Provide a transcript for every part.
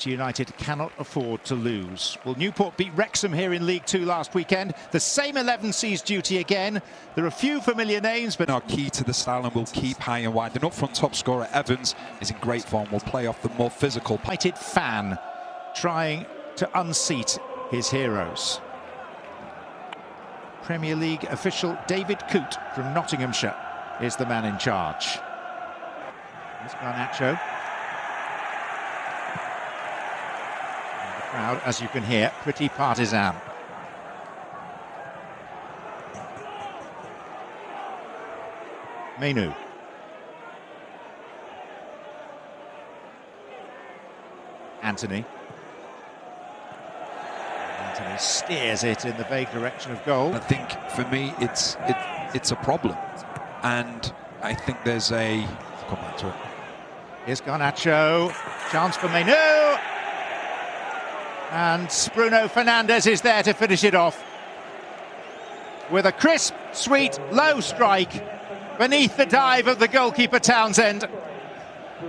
Manchester United cannot afford to lose. Well, Newport beat Wrexham here in League Two last weekend. The same 11 sees duty again. There are a few familiar names, but our key to the style and will keep high and wide. And up front top scorer Evans is in great form. Will play off the more physical. United fan trying to unseat his heroes. Premier League official David Coote from Nottinghamshire is the man in charge. Here's Garnacho. And the crowd, as you can hear, pretty partisan. Menu. Anthony. Anthony steers it in the vague direction of goal. I think for me it's a problem, and I think there's a... I'll come back to it. Here's Garnacho, chance for Menu, and Bruno Fernandes is there to finish it off with a crisp, sweet, low strike beneath the dive of the goalkeeper Townsend.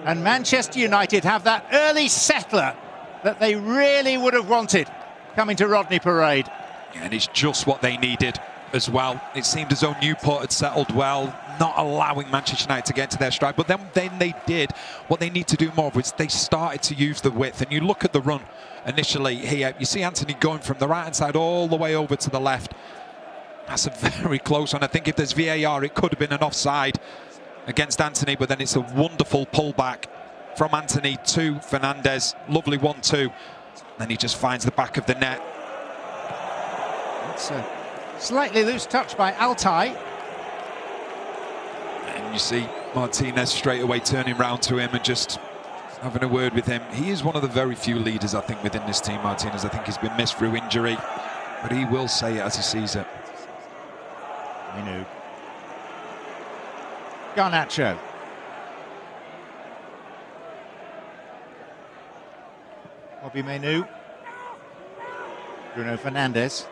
And Manchester United have that early settler that they really would have wanted coming to Rodney Parade. And it's just what they needed as well. It seemed as though Newport had settled well, not allowing Manchester United to get to their stride. But then they did what they need to do more, which they started to use the width. And you look at the run initially here, you see Anthony going from the right-hand side all the way over to the left. That's a very close one. I think if there's VAR, it could have been an offside against Anthony, but then it's a wonderful pullback from Anthony to Fernandes. Lovely 1-2. Then he just finds the back of the net. It's a slightly loose touch by Altai. And you see Martinez straight away turning round to him and just having a word with him. He is one of the very few leaders, I think, within this team, Martinez. I think he's been missed through injury, but he will say it as he sees it. Menu. Garnacho. Bobby Menu. Bruno Fernandes.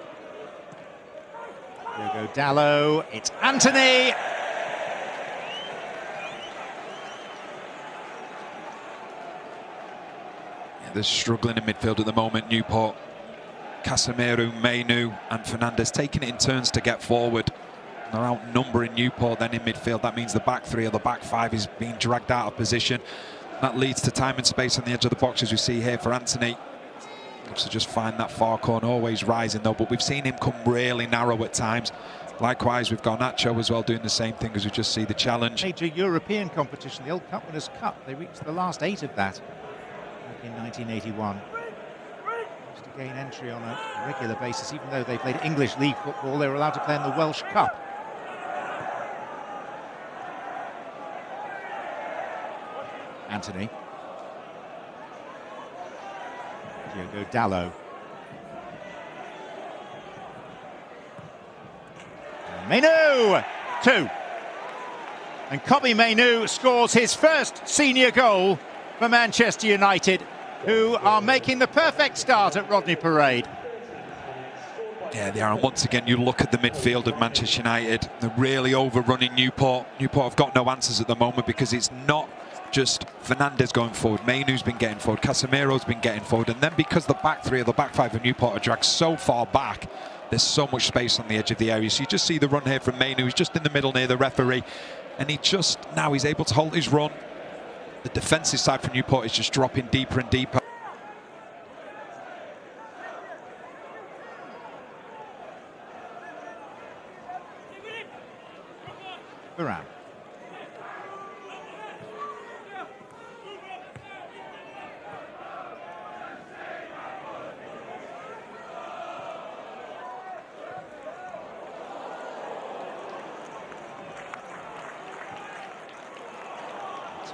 Diogo Dalot. It's Anthony. Yeah, they're struggling in midfield at the moment, Newport. Casemiro, Menu and Fernandes taking it in turns to get forward. They're outnumbering Newport then in midfield. That means the back three or the back five is being dragged out of position. That leads to time and space on the edge of the box, as we see here for Anthony. Looks to just find that far corner, always rising though, but we've seen him come really narrow at times. Likewise, we've got Nacho as well doing the same thing, as we just see the challenge. Major European competition, the Old Cup Winners' Cup. They reached the last 8 of that back in 1981. Used to gain entry on a regular basis, even though they played English League football, they were allowed to play in the Welsh Cup. Anthony. Diogo Dalot. Menu! 2. And Kobbie Mainoo scores his first senior goal for Manchester United, who are making the perfect start at Rodney Parade. Yeah, they are. And once again, you look at the midfield of Manchester United. They're really overrunning Newport. Newport have got no answers at the moment, because it's not just Fernandes going forward. Mainoo's been getting forward. Casemiro's been getting forward. And then because the back three or the back five of Newport are dragged so far back, there's so much space on the edge of the area. So you just see the run here from Mainoo. He's just in the middle near the referee. And now he's able to hold his run. The defensive side for Newport is just dropping deeper and deeper. Varane.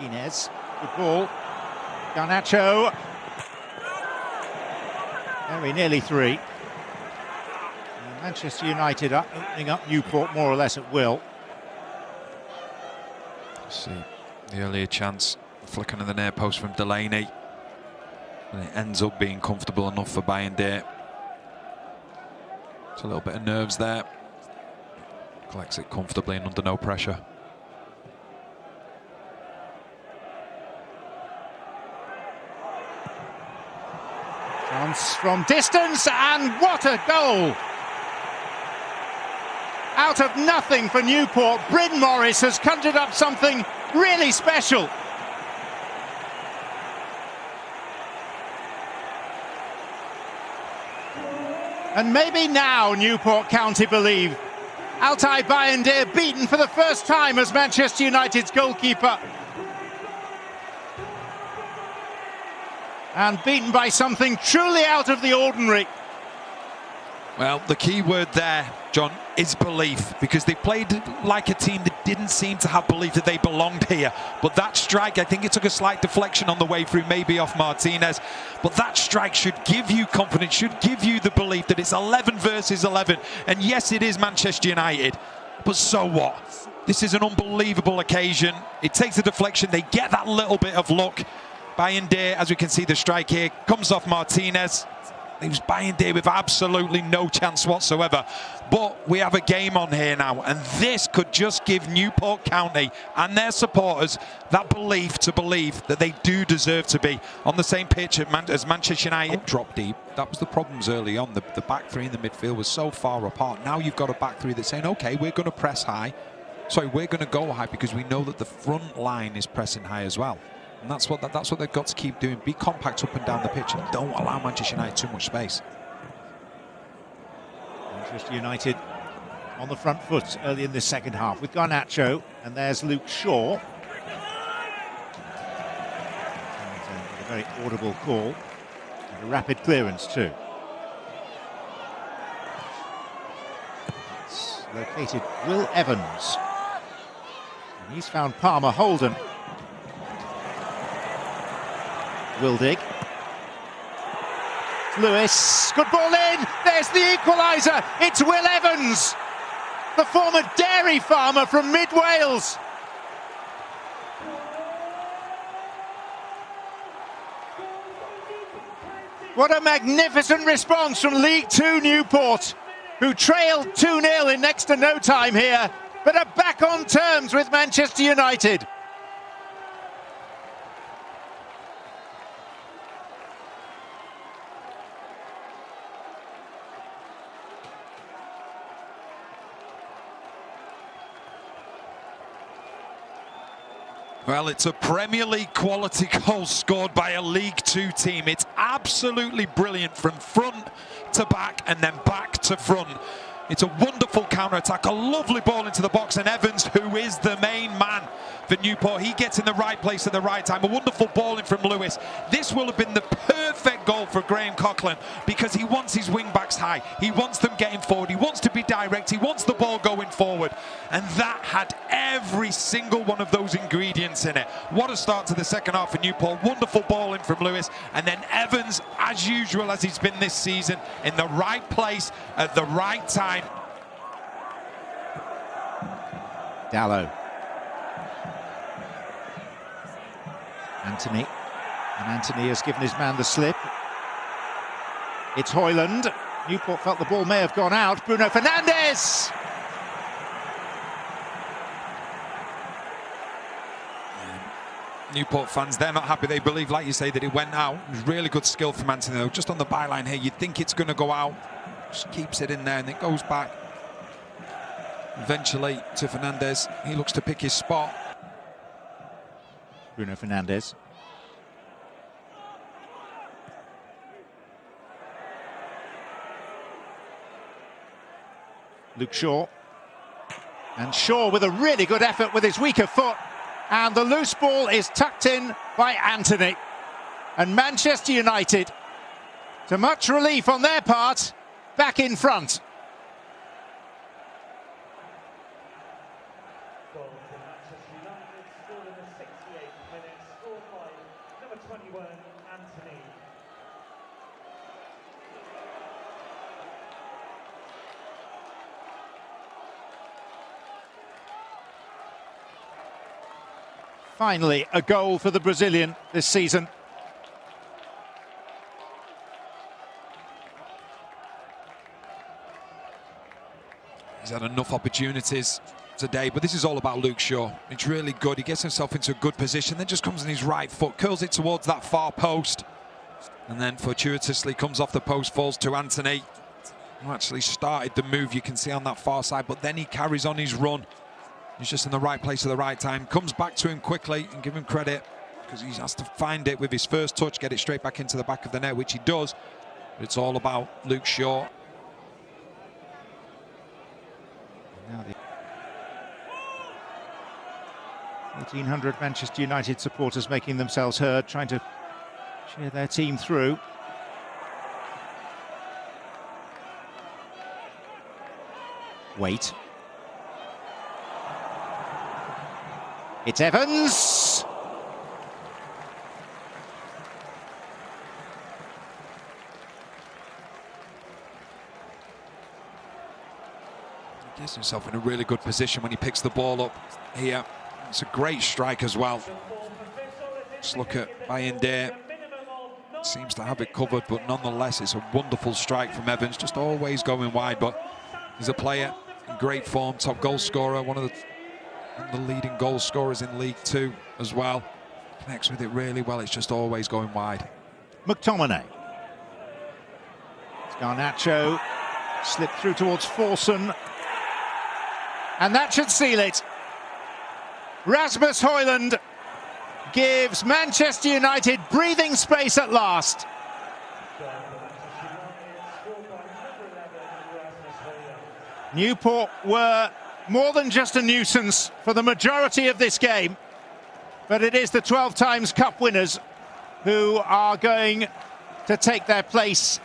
Martinez, good ball. Garnacho. Very nearly 3. And Manchester United are opening up Newport more or less at will. See the earlier chance, flicking of the near post from Delaney, and it ends up being comfortable enough for Bayern. It's a little bit of nerves there. Collects it comfortably and under no pressure. Bounce from distance, and what a goal! Out of nothing for Newport, Bryn Morris has conjured up something really special. And maybe now Newport County believe. Altay Bayındır beaten for the first time as Manchester United's goalkeeper. And beaten by something truly out of the ordinary. Well, the key word there, John, is belief, because they played like a team that didn't seem to have belief that they belonged here. But that strike, I think it took a slight deflection on the way through, maybe off Martinez. But that strike should give you confidence, should give you the belief that it's 11 versus 11. And yes, it is Manchester United, but so what? This is an unbelievable occasion. It takes a deflection, they get that little bit of luck. Bayındır, as we can see the strike here, comes off Martinez. It was Bayındır with absolutely no chance whatsoever. But we have a game on here now, and this could just give Newport County and their supporters that belief to believe that they do deserve to be on the same pitch as Manchester United. Drop deep. That was the problems early on. The back three in the midfield was so far apart. Now you've got a back three that's saying, okay, we're going to press high. Sorry, we're going to go high because we know that the front line is pressing high as well. And that's what they've got to keep doing. Be compact up and down the pitch and don't allow Manchester United too much space. Manchester United on the front foot early in this second half with Garnacho, and there's Luke Shaw. A very audible call and a rapid clearance too. It's located Will Evans, and he's found Palmer Holden. Wildig. Lewis, good ball in, there's the equaliser, it's Will Evans, the former dairy farmer from mid-Wales. What a magnificent response from League Two Newport, who trailed 2-0 in next to no time here, but are back on terms with Manchester United. Well, it's a Premier League quality goal scored by a League Two team. It's absolutely brilliant from front to back and then back to front. It's a wonderful counter-attack, a lovely ball into the box, and Evans, who is the main man for Newport, he gets in the right place at the right time. A wonderful ball in from Lewis. This will have been the perfect goal for Graham Coughlin because he wants his wing-backs high. He wants them getting forward. He wants to be direct. He wants the ball going forward. And that had every single one of those ingredients in it. What a start to the second half for Newport. Wonderful ball in from Lewis. And then Evans, as usual as he's been this season, in the right place at the right time. Dallow. Anthony. And Anthony has given his man the slip. It's Højlund. Newport felt the ball may have gone out. Bruno Fernandes! Newport fans, they're not happy. They believe, like you say, that it went out. It was really good skill from Anthony, though. Just on the byline here, you'd think it's going to go out. Just keeps it in there, and it goes back eventually to Fernandes. He looks to pick his spot. Bruno Fernandes. Luke Shaw. And Shaw with a really good effort with his weaker foot. And the loose ball is tucked in by Anthony. And Manchester United, to much relief on their part, back in front. Finally, a goal for the Brazilian this season. He's had enough opportunities today, but this is all about Luke Shaw. It's really good. He gets himself into a good position, then just comes in his right foot, curls it towards that far post. And then fortuitously comes off the post, falls to Anthony, who actually started the move, you can see on that far side, but then he carries on his run. He's just in the right place at the right time. Comes back to him quickly, and give him credit, because he has to find it with his first touch, get it straight back into the back of the net, which he does. But it's all about Luke Shaw. Now the 1,800 Manchester United supporters making themselves heard, trying to cheer their team through. Wait. It's Evans. He gets himself in a really good position when he picks the ball up here. It's a great strike as well. Just look at Bayindir. Seems to have it covered, but nonetheless, it's a wonderful strike from Evans. Just always going wide, but he's a player in great form, top goal scorer, one of the leading goal scorers in League Two as well. Connects with it really well. It's just always going wide. McTominay. Garnacho slipped through towards Forson. And that should seal it. Rasmus Højlund gives Manchester United breathing space at last. Newport were more than just a nuisance for the majority of this game, but it is the 12 times cup winners who are going to take their place